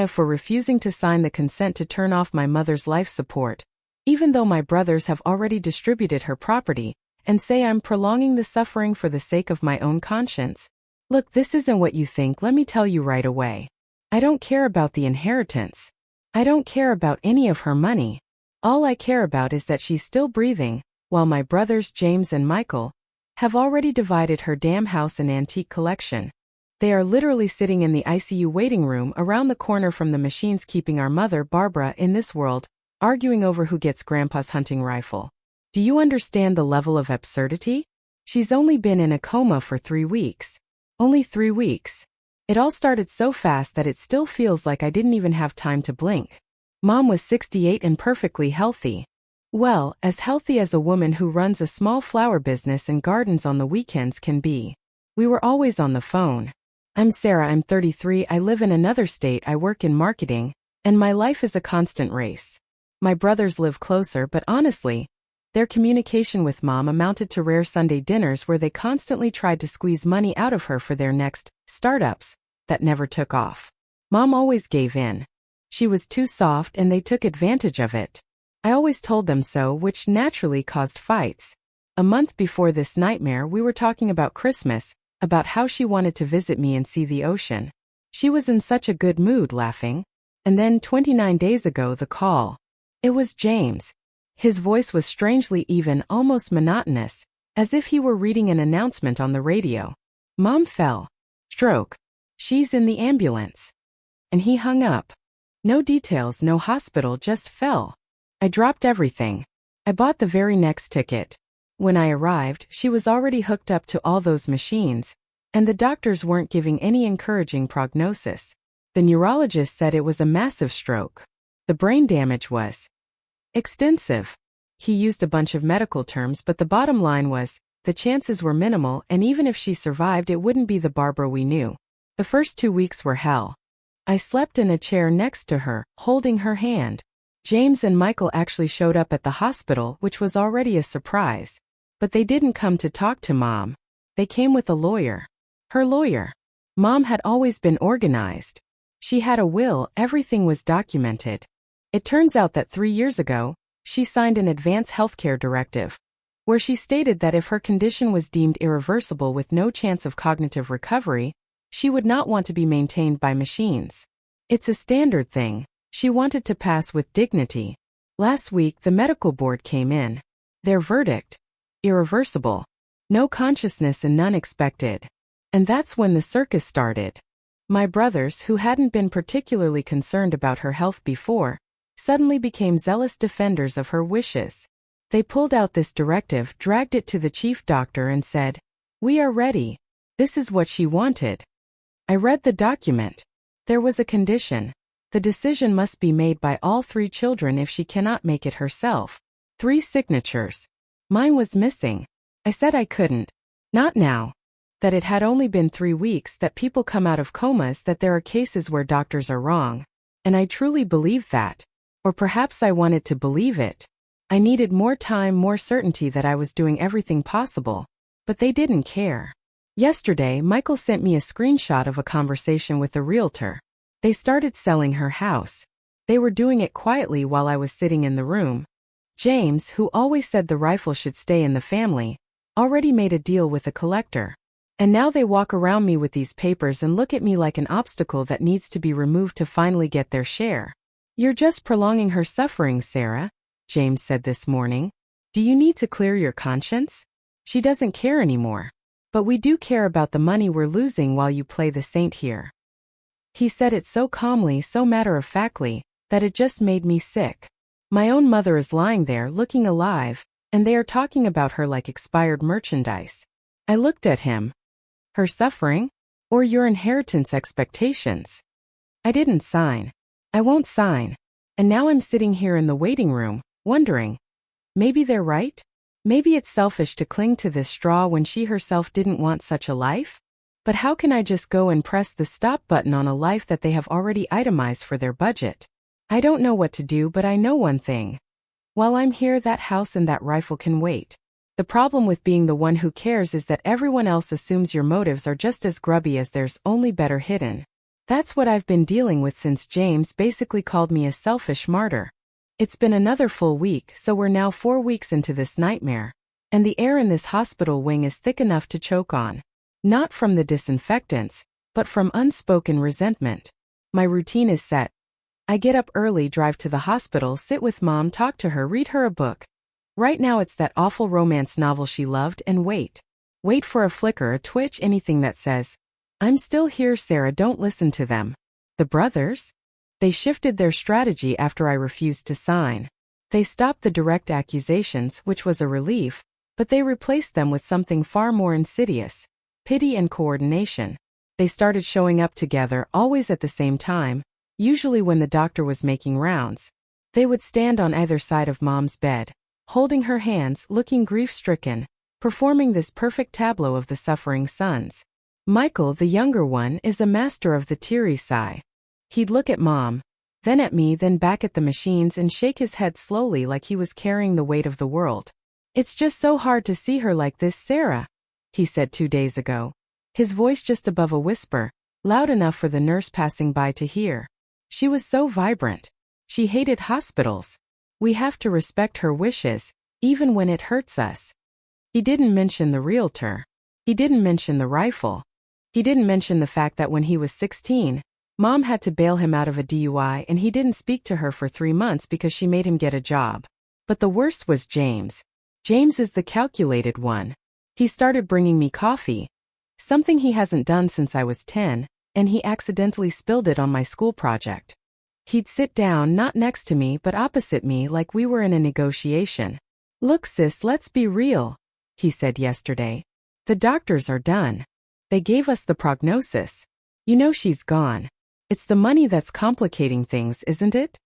for refusing to sign the consent to turn off my mother's life support, even though my brothers have already distributed her property, and say I'm prolonging the suffering for the sake of my own conscience. Look, this isn't what you think, let me tell you right away. I don't care about the inheritance. I don't care about any of her money. All I care about is that she's still breathing, while my brothers James and Michael have already divided her damn house and antique collection. They are literally sitting in the ICU waiting room around the corner from the machines keeping our mother Barbara in this world, arguing over who gets Grandpa's hunting rifle. Do you understand the level of absurdity? She's only been in a coma for 3 weeks. Only 3 weeks. It all started so fast that it still feels like I didn't even have time to blink. Mom was 68 and perfectly healthy. Well, as healthy as a woman who runs a small flower business and gardens on the weekends can be. We were always on the phone. I'm Sarah, I'm 33, I live in another state, I work in marketing, and my life is a constant race. My brothers live closer, but honestly, their communication with Mom amounted to rare Sunday dinners where they constantly tried to squeeze money out of her for their next startups that never took off. Mom always gave in. She was too soft and they took advantage of it. I always told them so, which naturally caused fights. A month before this nightmare, we were talking about Christmas, about how she wanted to visit me and see the ocean. She was in such a good mood, laughing. And then 29 days ago, the call. It was James. His voice was strangely even, almost monotonous, as if he were reading an announcement on the radio. Mom fell. Stroke. She's in the ambulance. And he hung up. No details, no hospital, just fell. I dropped everything. I bought the very next ticket. When I arrived, she was already hooked up to all those machines, and the doctors weren't giving any encouraging prognosis. The neurologist said it was a massive stroke. The brain damage was extensive. He used a bunch of medical terms, but the bottom line was, the chances were minimal, and even if she survived, it wouldn't be the Barbara we knew. The first 2 weeks were hell. I slept in a chair next to her, holding her hand. James and Michael actually showed up at the hospital, which was already a surprise. But they didn't come to talk to Mom. They came with a lawyer. Her lawyer. Mom had always been organized. She had a will, everything was documented. It turns out that 3 years ago, she signed an advance healthcare directive, where she stated that if her condition was deemed irreversible with no chance of cognitive recovery, she would not want to be maintained by machines. It's a standard thing. She wanted to pass with dignity. Last week, the medical board came in. Their verdict: irreversible. No consciousness and none expected. And that's when the circus started. My brothers, who hadn't been particularly concerned about her health before, suddenly became zealous defenders of her wishes. They pulled out this directive, dragged it to the chief doctor and said, "We are ready. This is what she wanted." I read the document. There was a condition. The decision must be made by all 3 children if she cannot make it herself. 3 signatures. Mine was missing. I said I couldn't. Not now. That it had only been 3 weeks, that people come out of comas, that there are cases where doctors are wrong. And I truly believed that. Or perhaps I wanted to believe it. I needed more time, more certainty that I was doing everything possible. But they didn't care. Yesterday, Michael sent me a screenshot of a conversation with a realtor. They started selling her house. They were doing it quietly while I was sitting in the room. James, who always said the rifle should stay in the family, already made a deal with a collector. And now they walk around me with these papers and look at me like an obstacle that needs to be removed to finally get their share. "You're just prolonging her suffering, Sarah," James said this morning. "Do you need to clear your conscience? She doesn't care anymore. But we do care about the money we're losing while you play the saint here." He said it so calmly, so matter-of-factly, that it just made me sick. My own mother is lying there, looking alive, and they are talking about her like expired merchandise. I looked at him. Her suffering? Or your inheritance expectations? I didn't sign. I won't sign. And now I'm sitting here in the waiting room, wondering, maybe they're right? Maybe it's selfish to cling to this straw when she herself didn't want such a life? But how can I just go and press the stop button on a life that they have already itemized for their budget? I don't know what to do, but I know one thing. While I'm here, that house and that rifle can wait. The problem with being the one who cares is that everyone else assumes your motives are just as grubby as theirs, only better hidden. That's what I've been dealing with since James basically called me a selfish martyr. It's been another full week, so we're now 4 weeks into this nightmare. And the air in this hospital wing is thick enough to choke on. Not from the disinfectants, but from unspoken resentment. My routine is set. I get up early, drive to the hospital, sit with Mom, talk to her, read her a book. Right now it's that awful romance novel she loved, and wait. Wait for a flicker, a twitch, anything that says, "I'm still here, Sarah, don't listen to them." The brothers? They shifted their strategy after I refused to sign. They stopped the direct accusations, which was a relief, but they replaced them with something far more insidious: pity and coordination. They started showing up together, always at the same time, usually when the doctor was making rounds. They would stand on either side of Mom's bed, holding her hands, looking grief-stricken, performing this perfect tableau of the suffering sons. Michael, the younger one, is a master of the teary sigh. He'd look at Mom, then at me, then back at the machines, and shake his head slowly like he was carrying the weight of the world. "It's just so hard to see her like this, Sarah," he said 2 days ago. His voice just above a whisper, loud enough for the nurse passing by to hear. She was so vibrant. She hated hospitals. We have to respect her wishes, even when it hurts us. He didn't mention the realtor. He didn't mention the rifle. He didn't mention the fact that when he was 16, Mom had to bail him out of a DUI and he didn't speak to her for 3 months because she made him get a job. But the worst was James. James is the calculated one. He started bringing me coffee, something he hasn't done since I was 10, and he accidentally spilled it on my school project. He'd sit down not next to me but opposite me like we were in a negotiation. "Look, sis, let's be real," he said yesterday. "The doctors are done. They gave us the prognosis. You know she's gone. It's the money that's complicating things, isn't it?"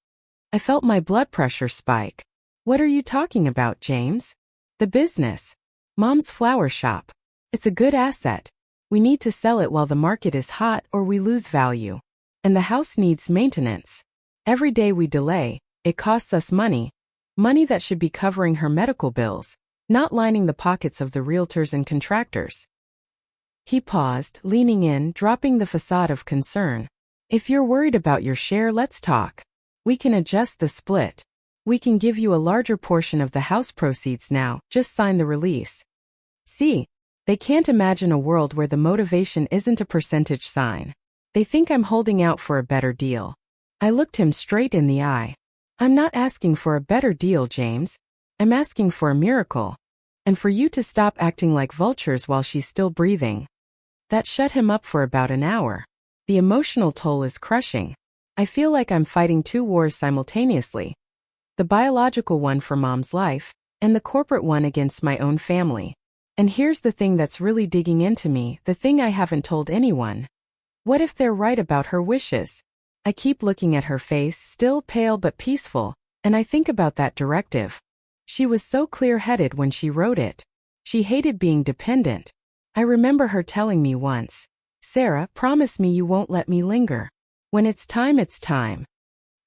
I felt my blood pressure spike. "What are you talking about, James?" "The business. Mom's flower shop. It's a good asset. We need to sell it while the market is hot or we lose value. And the house needs maintenance. Every day we delay, it costs us money. Money that should be covering her medical bills, not lining the pockets of the realtors and contractors." He paused, leaning in, dropping the facade of concern. "If you're worried about your share, let's talk. We can adjust the split. We can give you a larger portion of the house proceeds now, just sign the release." See, they can't imagine a world where the motivation isn't a percentage sign. They think I'm holding out for a better deal. I looked him straight in the eye. "I'm not asking for a better deal, James. I'm asking for a miracle. And for you to stop acting like vultures while she's still breathing." That shut him up for about an hour. The emotional toll is crushing. I feel like I'm fighting 2 wars simultaneously. The biological one for Mom's life, and the corporate one against my own family. And here's the thing that's really digging into me, the thing I haven't told anyone. What if they're right about her wishes? I keep looking at her face, still pale but peaceful, and I think about that directive. She was so clear-headed when she wrote it. She hated being dependent. I remember her telling me once, "Sarah, promise me you won't let me linger. When it's time, it's time."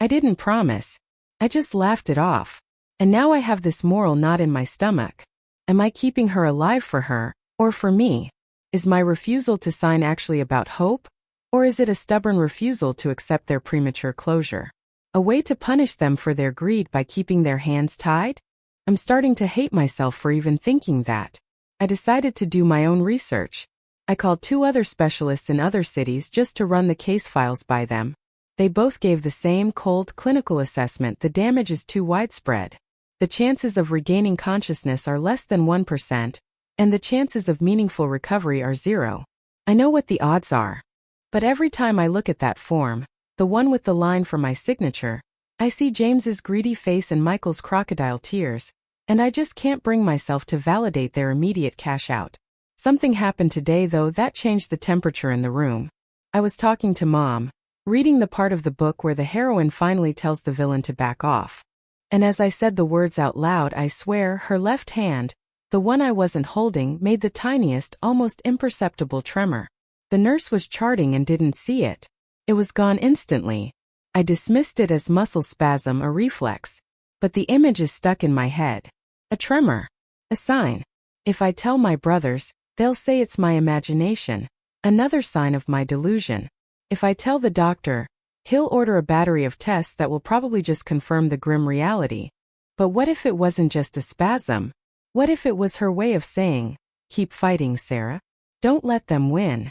I didn't promise. I just laughed it off. And now I have this moral knot in my stomach. Am I keeping her alive for her, or for me? Is my refusal to sign actually about hope? Or is it a stubborn refusal to accept their premature closure? A way to punish them for their greed by keeping their hands tied? I'm starting to hate myself for even thinking that. I decided to do my own research. I called 2 other specialists in other cities just to run the case files by them. They both gave the same cold clinical assessment: the damage is too widespread. The chances of regaining consciousness are less than 1%, and the chances of meaningful recovery are 0. I know what the odds are. But every time I look at that form, the one with the line for my signature, I see James's greedy face and Michael's crocodile tears, and I just can't bring myself to validate their immediate cash out. Something happened today though that changed the temperature in the room. I was talking to Mom, reading the part of the book where the heroine finally tells the villain to back off. And as I said the words out loud, I swear, her left hand, the one I wasn't holding, made the tiniest, almost imperceptible tremor. The nurse was charting and didn't see it. It was gone instantly. I dismissed it as muscle spasm, a reflex. But the image is stuck in my head. A tremor. A sign. If I tell my brothers, they'll say it's my imagination. Another sign of my delusion. If I tell the doctor, he'll order a battery of tests that will probably just confirm the grim reality. But what if it wasn't just a spasm? What if it was her way of saying, keep fighting, Sarah? Don't let them win.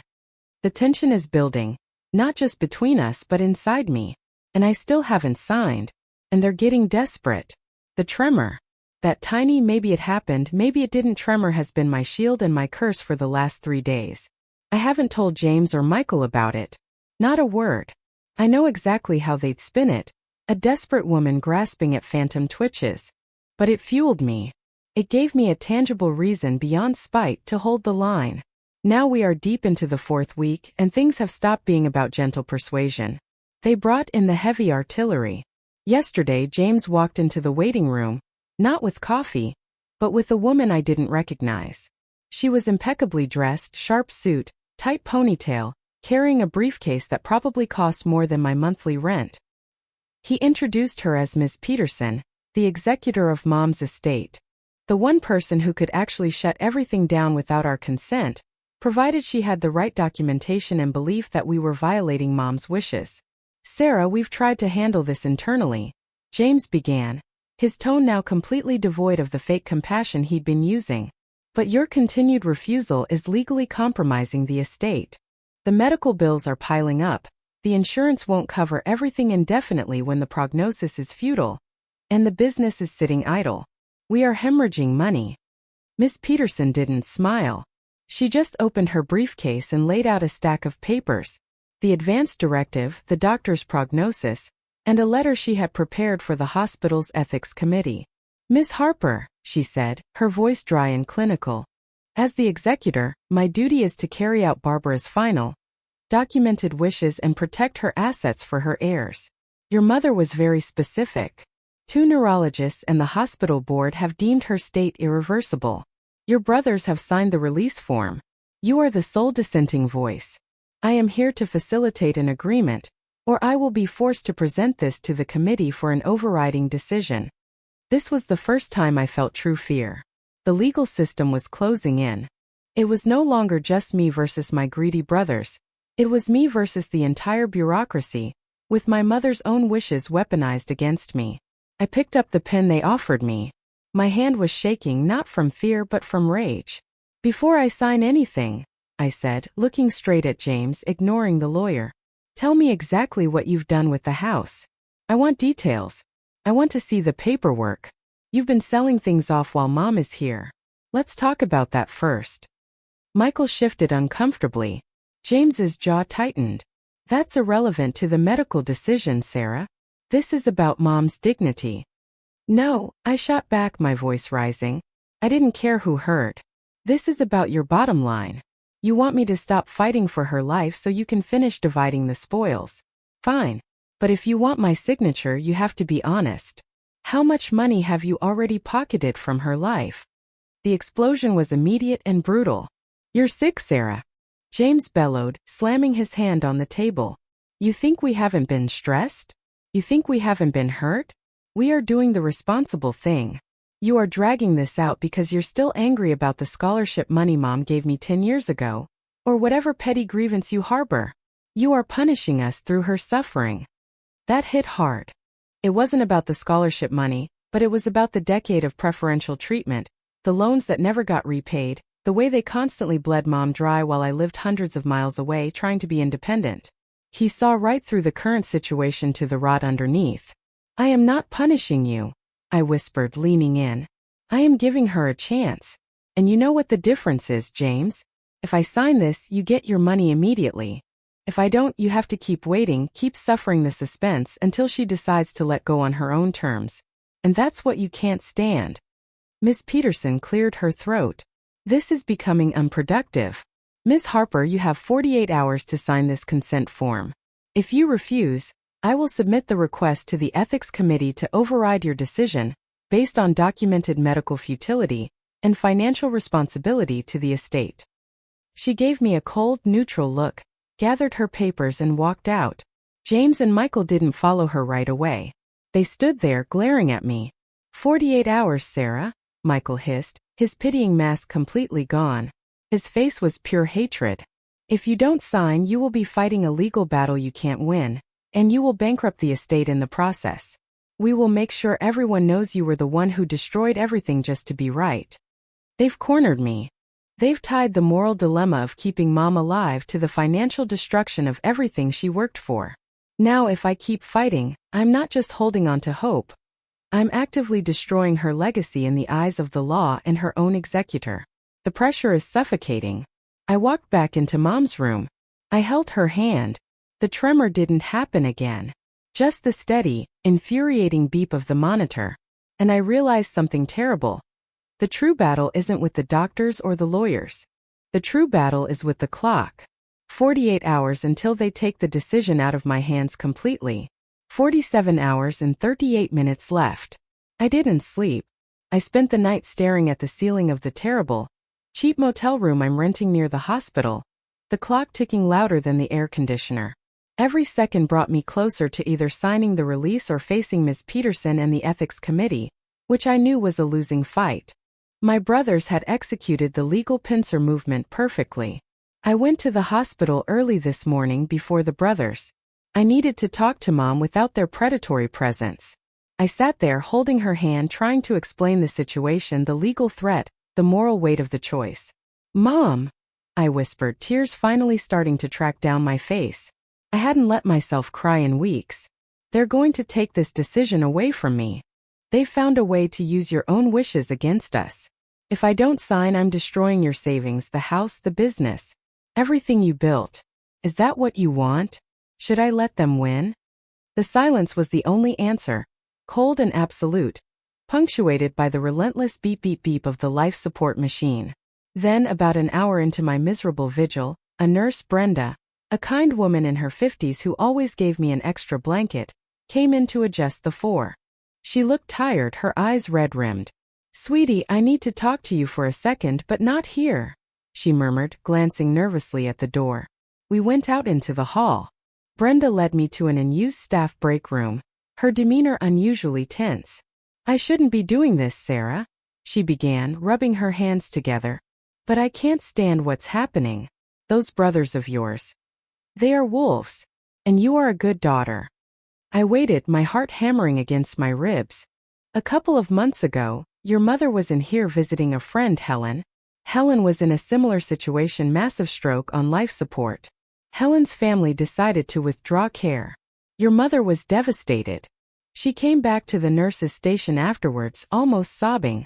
The tension is building, not just between us but inside me. And I still haven't signed. And they're getting desperate. The tremor. That tiny maybe it happened, maybe it didn't tremor has been my shield and my curse for the last 3 days. I haven't told James or Michael about it. Not a word. I know exactly how they'd spin it. A desperate woman grasping at phantom twitches. But it fueled me. It gave me a tangible reason beyond spite to hold the line. Now we are deep into the 4th week and things have stopped being about gentle persuasion. They brought in the heavy artillery. Yesterday James walked into the waiting room, not with coffee, but with a woman I didn't recognize. She was impeccably dressed, sharp suit, tight ponytail, carrying a briefcase that probably cost more than my monthly rent. He introduced her as Ms. Peterson, the executor of Mom's estate. The one person who could actually shut everything down without our consent, provided she had the right documentation and belief that we were violating Mom's wishes. Sarah, we've tried to handle this internally, James began, his tone now completely devoid of the fake compassion he'd been using. But your continued refusal is legally compromising the estate. The medical bills are piling up, the insurance won't cover everything indefinitely when the prognosis is futile, and the business is sitting idle. We are hemorrhaging money. Miss Peterson didn't smile. She just opened her briefcase and laid out a stack of papers. The advance directive, the doctor's prognosis, and a letter she had prepared for the hospital's ethics committee. Miss Harper, she said, her voice dry and clinical. As the executor, my duty is to carry out Barbara's final, documented wishes and protect her assets for her heirs. Your mother was very specific. 2 neurologists and the hospital board have deemed her state irreversible. Your brothers have signed the release form. You are the sole dissenting voice. I am here to facilitate an agreement, or I will be forced to present this to the committee for an overriding decision. This was the first time I felt true fear. The legal system was closing in. It was no longer just me versus my greedy brothers. It was me versus the entire bureaucracy, with my mother's own wishes weaponized against me. I picked up the pen they offered me. My hand was shaking not from fear but from rage. Before I sign anything, I said, looking straight at James, ignoring the lawyer. Tell me exactly what you've done with the house. I want details. I want to see the paperwork. You've been selling things off while Mom is here. Let's talk about that first. Michael shifted uncomfortably. James's jaw tightened. That's irrelevant to the medical decision, Sarah. This is about Mom's dignity. No, I shot back, my voice rising. I didn't care who heard. This is about your bottom line. You want me to stop fighting for her life so you can finish dividing the spoils. Fine. But if you want my signature, you have to be honest. How much money have you already pocketed from her life? The explosion was immediate and brutal. You're sick, Sarah. James bellowed, slamming his hand on the table. You think we haven't been stressed? You think we haven't been hurt? We are doing the responsible thing. You are dragging this out because you're still angry about the scholarship money Mom gave me 10 years ago, or whatever petty grievance you harbor. You are punishing us through her suffering. That hit hard. It wasn't about the scholarship money, but it was about the decade of preferential treatment, the loans that never got repaid, the way they constantly bled Mom dry while I lived hundreds of miles away trying to be independent. He saw right through the current situation to the rot underneath. I am not punishing you, I whispered, leaning in. I am giving her a chance. And you know what the difference is, James? If I sign this, you get your money immediately. If I don't, you have to keep waiting, keep suffering the suspense until she decides to let go on her own terms. And that's what you can't stand. Miss Peterson cleared her throat. This is becoming unproductive. Ms. Harper, you have 48 hours to sign this consent form. If you refuse, I will submit the request to the Ethics Committee to override your decision, based on documented medical futility and financial responsibility to the estate. She gave me a cold, neutral look, gathered her papers and walked out. James and Michael didn't follow her right away. They stood there glaring at me. 48 hours, Sarah, Michael hissed, his pitying mask completely gone. His face was pure hatred. If you don't sign, you will be fighting a legal battle you can't win, and you will bankrupt the estate in the process. We will make sure everyone knows you were the one who destroyed everything just to be right. They've cornered me. They've tied the moral dilemma of keeping Mom alive to the financial destruction of everything she worked for. Now if I keep fighting, I'm not just holding on to hope. I'm actively destroying her legacy in the eyes of the law and her own executor. The pressure is suffocating. I walked back into Mom's room. I held her hand. The tremor didn't happen again. Just the steady, infuriating beep of the monitor. And I realized something terrible. The true battle isn't with the doctors or the lawyers. The true battle is with the clock. 48 hours until they take the decision out of my hands completely. 47 hours and 38 minutes left. I didn't sleep. I spent the night staring at the ceiling of the terrible, cheap motel room I'm renting near the hospital, the clock ticking louder than the air conditioner. Every second brought me closer to either signing the release or facing Ms. Peterson and the ethics committee, which I knew was a losing fight. My brothers had executed the legal pincer movement perfectly. I went to the hospital early this morning before the brothers. I needed to talk to Mom without their predatory presence. I sat there holding her hand, trying to explain the situation, the legal threat, the moral weight of the choice. "Mom," I whispered, tears finally starting to track down my face. I hadn't let myself cry in weeks. "They're going to take this decision away from me. They found a way to use your own wishes against us. If I don't sign, I'm destroying your savings, the house, the business, everything you built. Is that what you want? Should I let them win?" The silence was the only answer, cold and absolute, punctuated by the relentless beep beep beep of the life support machine. Then, about an hour into my miserable vigil, a nurse, Brenda, a kind woman in her 50s who always gave me an extra blanket, came in to adjust the four. She looked tired, her eyes red-rimmed. "Sweetie, I need to talk to you for a second, but not here," she murmured, glancing nervously at the door. We went out into the hall. Brenda led me to an unused staff break room, her demeanor unusually tense. "I shouldn't be doing this, Sarah," she began, rubbing her hands together. "But I can't stand what's happening. Those brothers of yours. They are wolves. And you are a good daughter." I waited, my heart hammering against my ribs. "A couple of months ago, your mother was in here visiting a friend, Helen. Helen was in a similar situation, massive stroke, on life support. Helen's family decided to withdraw care. Your mother was devastated. She came back to the nurse's station afterwards, almost sobbing."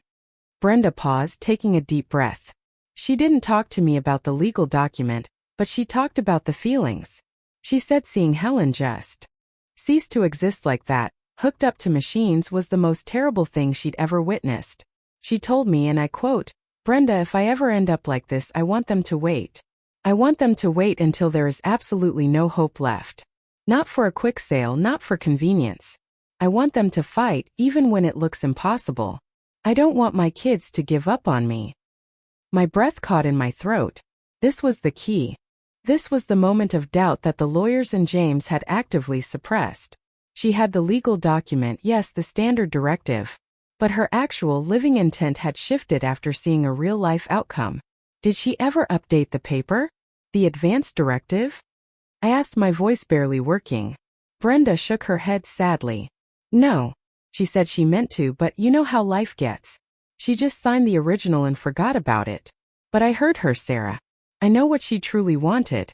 Brenda paused, taking a deep breath. "She didn't talk to me about the legal document, but she talked about the feelings. She said seeing Helen just cease to exist like that, hooked up to machines, was the most terrible thing she'd ever witnessed. She told me, and I quote, 'Brenda, if I ever end up like this, I want them to wait. I want them to wait until there is absolutely no hope left. Not for a quick sale, not for convenience. I want them to fight, even when it looks impossible. I don't want my kids to give up on me.'" My breath caught in my throat. This was the key. This was the moment of doubt that the lawyers and James had actively suppressed. She had the legal document, yes, the standard directive. But her actual living intent had shifted after seeing a real-life outcome. Did she ever update the paper? The advance directive? I asked, my voice barely working. Brenda shook her head sadly. "No." She said she meant to, but you know how life gets. She just signed the original and forgot about it. But I heard her, Sarah. I know what she truly wanted.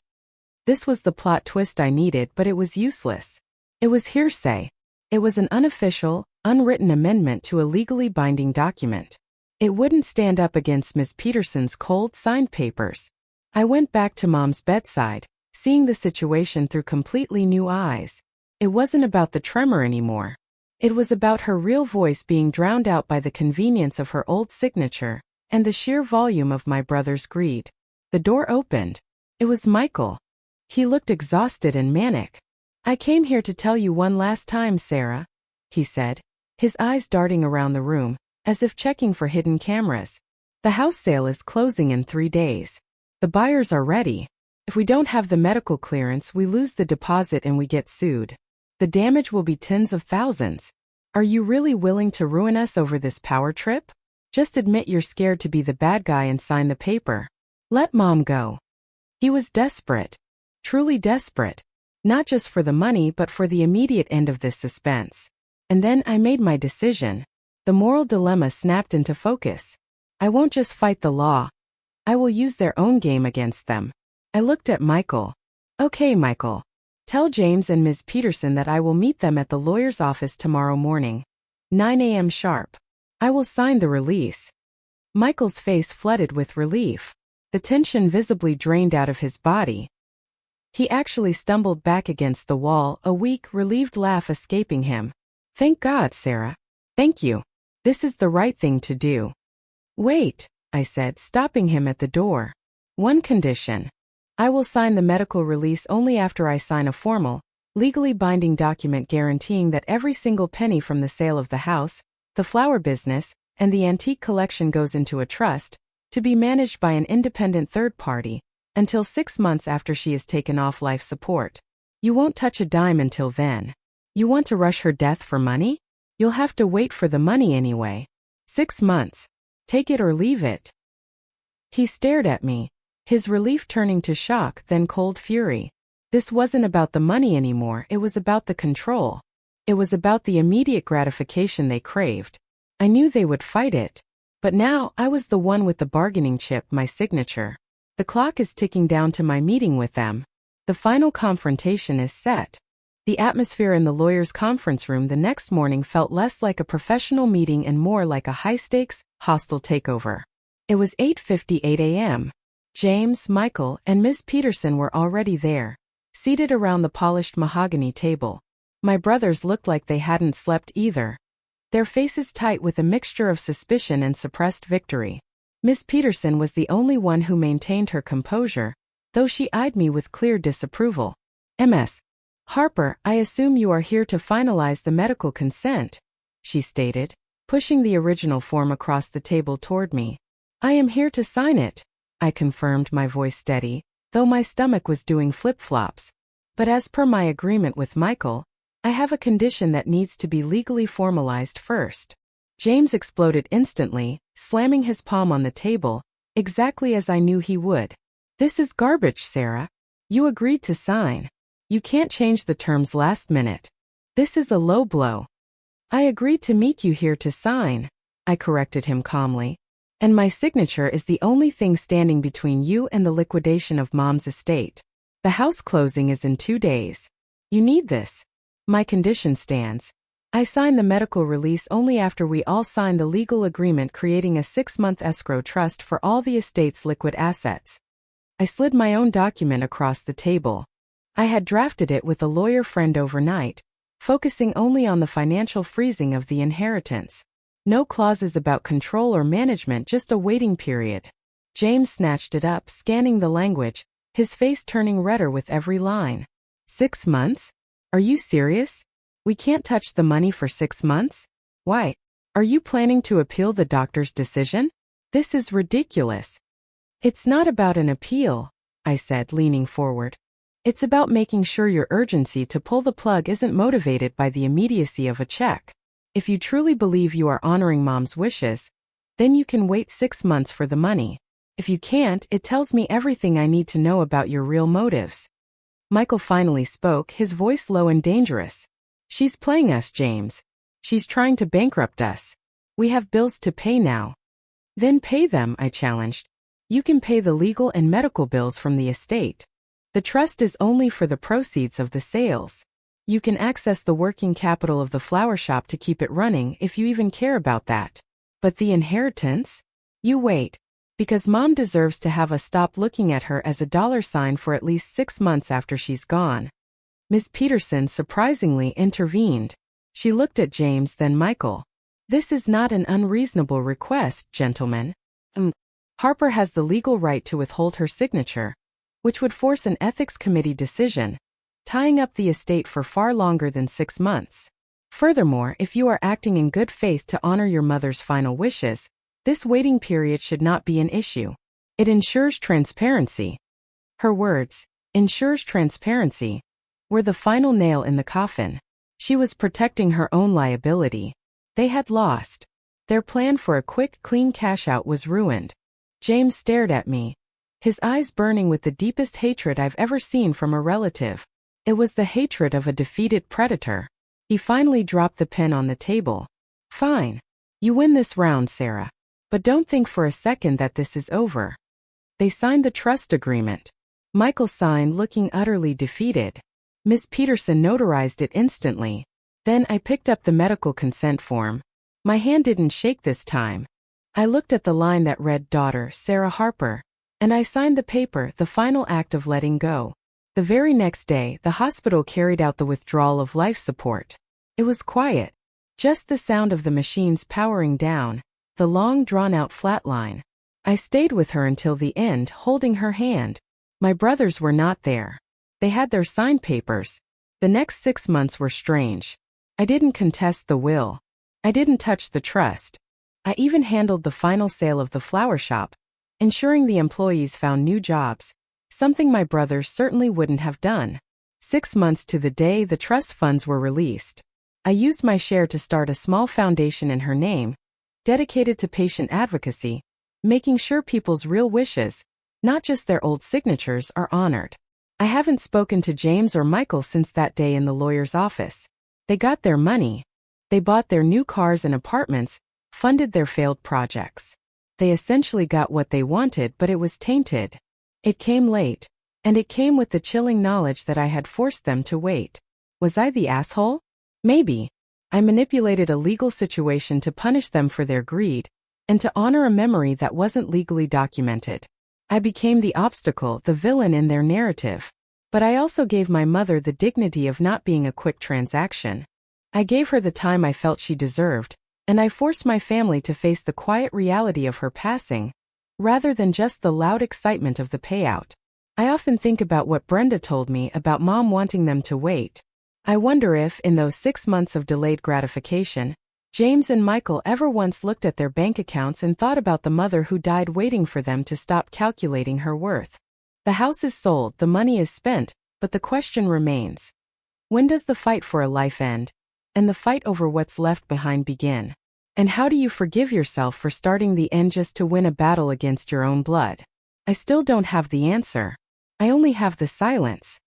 This was the plot twist I needed, but it was useless. It was hearsay. It was an unofficial, unwritten amendment to a legally binding document. It wouldn't stand up against Ms. Peterson's cold, signed papers. I went back to Mom's bedside, seeing the situation through completely new eyes. It wasn't about the tremor anymore. It was about her real voice being drowned out by the convenience of her old signature, and the sheer volume of my brother's greed. The door opened. It was Michael. He looked exhausted and manic. "I came here to tell you one last time, Sarah," he said, his eyes darting around the room, as if checking for hidden cameras. "The house sale is closing in 3 days. The buyers are ready. If we don't have the medical clearance, we lose the deposit and we get sued. The damage will be tens of thousands. Are you really willing to ruin us over this power trip? Just admit you're scared to be the bad guy and sign the paper. Let Mom go." He was desperate. Truly desperate. Not just for the money but for the immediate end of this suspense. And then I made my decision. The moral dilemma snapped into focus. I won't just fight the law. I will use their own game against them. I looked at Michael. Okay, Michael. Tell James and Ms. Peterson that I will meet them at the lawyer's office tomorrow morning. 9 a.m. sharp. I will sign the release. Michael's face flooded with relief. The tension visibly drained out of his body. He actually stumbled back against the wall, a weak, relieved laugh escaping him. Thank God, Sarah. Thank you. This is the right thing to do. Wait, I said, stopping him at the door. One condition. I will sign the medical release only after I sign a formal, legally binding document guaranteeing that every single penny from the sale of the house, the flower business, and the antique collection goes into a trust, to be managed by an independent third party, until 6 months after she is taken off life support. You won't touch a dime until then. You want to rush her death for money? You'll have to wait for the money anyway. 6 months. Take it or leave it. He stared at me, his relief turning to shock, then cold fury. This wasn't about the money anymore, it was about the control. It was about the immediate gratification they craved. I knew they would fight it. But now I was the one with the bargaining chip, my signature. The clock is ticking down to my meeting with them. The final confrontation is set. The atmosphere in the lawyer's conference room the next morning felt less like a professional meeting and more like a high-stakes, hostile takeover. It was 8:58 a.m. James, Michael, and Ms. Peterson were already there, seated around the polished mahogany table. My brothers looked like they hadn't slept either. Their faces tight with a mixture of suspicion and suppressed victory. Miss Peterson was the only one who maintained her composure, though she eyed me with clear disapproval. Ms. Harper, I assume you are here to finalize the medical consent, she stated, pushing the original form across the table toward me. I am here to sign it, I confirmed, my voice steady, though my stomach was doing flip-flops. But as per my agreement with Michael, I have a condition that needs to be legally formalized first. James exploded instantly, slamming his palm on the table, exactly as I knew he would. This is garbage, Sarah. You agreed to sign. You can't change the terms last minute. This is a low blow. I agreed to meet you here to sign, I corrected him calmly. And my signature is the only thing standing between you and the liquidation of Mom's estate. The house closing is in 2 days. You need this. My condition stands. I sign the medical release only after we all sign the legal agreement creating a 6-month escrow trust for all the estate's liquid assets. I slid my own document across the table. I had drafted it with a lawyer friend overnight, focusing only on the financial freezing of the inheritance. No clauses about control or management, just a waiting period. James snatched it up, scanning the language, his face turning redder with every line. 6 months? Are you serious? We can't touch the money for 6 months? Why? Are you planning to appeal the doctor's decision? This is ridiculous. It's not about an appeal, I said, leaning forward. It's about making sure your urgency to pull the plug isn't motivated by the immediacy of a check. If you truly believe you are honoring Mom's wishes, then you can wait 6 months for the money. If you can't, it tells me everything I need to know about your real motives. Michael finally spoke, his voice low and dangerous. She's playing us, James. She's trying to bankrupt us. We have bills to pay now. Then pay them, I challenged. You can pay the legal and medical bills from the estate. The trust is only for the proceeds of the sales. You can access the working capital of the flower shop to keep it running if you even care about that. But the inheritance? You wait. Because Mom deserves to have us stop looking at her as a dollar sign for at least 6 months after she's gone. Miss Peterson surprisingly intervened. She looked at James, then Michael. This is not an unreasonable request, gentlemen. Harper has the legal right to withhold her signature, which would force an ethics committee decision, tying up the estate for far longer than 6 months. Furthermore, if you are acting in good faith to honor your mother's final wishes, this waiting period should not be an issue. It ensures transparency. Her words, ensures transparency, were the final nail in the coffin. She was protecting her own liability. They had lost. Their plan for a quick, clean cash-out was ruined. James stared at me. his eyes burning with the deepest hatred I've ever seen from a relative. It was the hatred of a defeated predator. He finally dropped the pen on the table. Fine. You win this round, Sarah. But don't think for a second that this is over. They signed the trust agreement. Michael signed, looking utterly defeated. Miss Peterson notarized it instantly. Then I picked up the medical consent form. My hand didn't shake this time. I looked at the line that read Daughter Sarah Harper, and I signed the paper, the final act of letting go. The very next day, the hospital carried out the withdrawal of life support. It was quiet. Just the sound of the machines powering down, the long drawn-out flatline. I stayed with her until the end, holding her hand. My brothers were not there. They had their signed papers. The next 6 months were strange. I didn't contest the will. I didn't touch the trust. I even handled the final sale of the flower shop, ensuring the employees found new jobs, something my brothers certainly wouldn't have done. 6 months to the day the trust funds were released. I used my share to start a small foundation in her name, dedicated to patient advocacy, making sure people's real wishes, not just their old signatures, are honored. I haven't spoken to James or Michael since that day in the lawyer's office. They got their money. They bought their new cars and apartments, funded their failed projects. They essentially got what they wanted, but it was tainted. It came late, and it came with the chilling knowledge that I had forced them to wait. Was I the asshole? Maybe. I manipulated a legal situation to punish them for their greed, and to honor a memory that wasn't legally documented. I became the obstacle, the villain in their narrative. But I also gave my mother the dignity of not being a quick transaction. I gave her the time I felt she deserved, and I forced my family to face the quiet reality of her passing, rather than just the loud excitement of the payout. I often think about what Brenda told me about Mom wanting them to wait. I wonder if, in those 6 months of delayed gratification, James and Michael ever once looked at their bank accounts and thought about the mother who died waiting for them to stop calculating her worth. The house is sold, the money is spent, but the question remains. When does the fight for a life end, and the fight over what's left behind begin? And how do you forgive yourself for starting the end just to win a battle against your own blood? I still don't have the answer. I only have the silence.